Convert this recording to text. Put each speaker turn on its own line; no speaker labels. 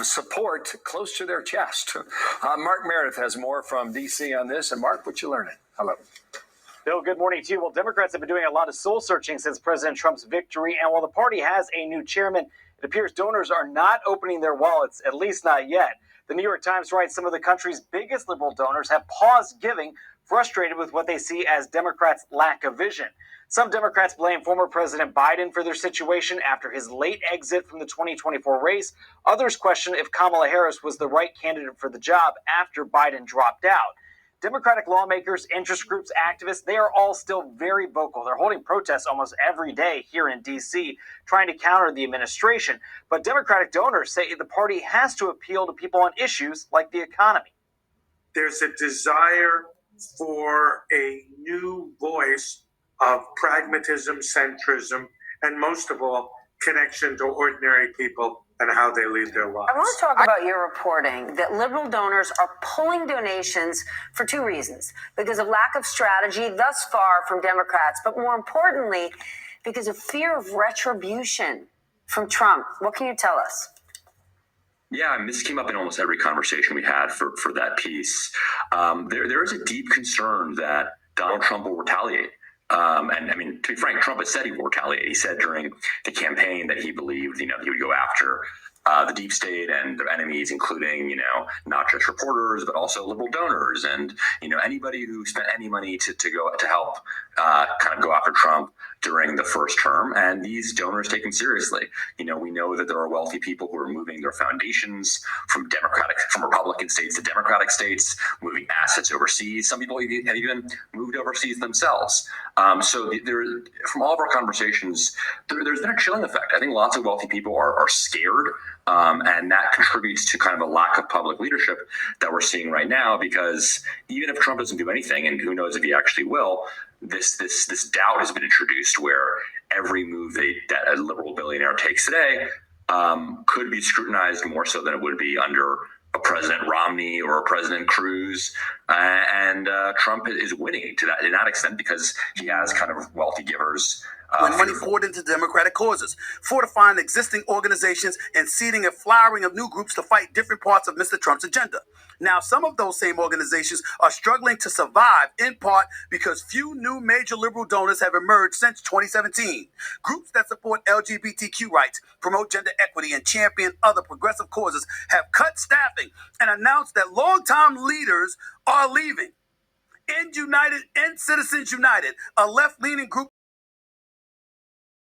have support close to their chest. Mark Meredith has more from D.C. on this. And Mark, what you learning? Hello.
Bill, good morning to you. Well, Democrats have been doing a lot of soul searching since President Trump's victory. And while the party has a new chairman, it appears donors are not opening their wallets, at least not yet. The New York Times writes some of the country's biggest liberal donors have paused giving, frustrated with what they see as Democrats' lack of vision. Some Democrats blame former President Biden for their situation after his late exit from the 2024 race. Others question if Kamala Harris was the right candidate for the job after Biden dropped out. Democratic lawmakers, interest groups, activists, they are all still very vocal. They're holding protests almost every day here in D.C., trying to counter the administration. But Democratic donors say the party has to appeal to people on issues like the economy.
There's a desire for a new voice of pragmatism, centrism, and most of all, connection to ordinary people and how they lead their lives.
I want to talk about your reporting that liberal donors are pulling donations for two reasons. Because of lack of strategy thus far from Democrats, but more importantly, because of fear of retribution from Trump. What can you tell us?
Yeah, I mean, this came up in almost every conversation we had for that piece. There is a deep concern that Donald Trump will retaliate. And I mean, to be frank, Trump has said he will retaliate. He said during the campaign that he believed, he would go after the deep state and their enemies, including, not just reporters, but also liberal donors and, anybody who spent any money to help kind of go after Trump during the first term. And these donors take him seriously. We know that there are wealthy people who are moving their foundations from Republican states to Democratic states, moving assets overseas. Some people have even moved overseas themselves. So from all of our conversations, there's been a chilling effect. I think lots of wealthy people are scared. And that contributes to kind of a lack of public leadership that we're seeing right now, because even if Trump doesn't do anything, and who knows if he actually will, this doubt has been introduced where every move that a liberal billionaire takes today could be scrutinized more so than it would be under a President Romney or a President Cruz. And Trump is winning to that extent because he has kind of wealthy givers.
When money poured into Democratic causes, fortifying existing organizations and seeding a flowering of new groups to fight different parts of Mr. Trump's agenda. Now, some of those same organizations are struggling to survive, in part because few new major liberal donors have emerged since 2017. Groups that support LGBTQ rights, promote gender equity, and champion other progressive causes have cut staffing and announced that longtime leaders are leaving. End Citizens United, a left-leaning group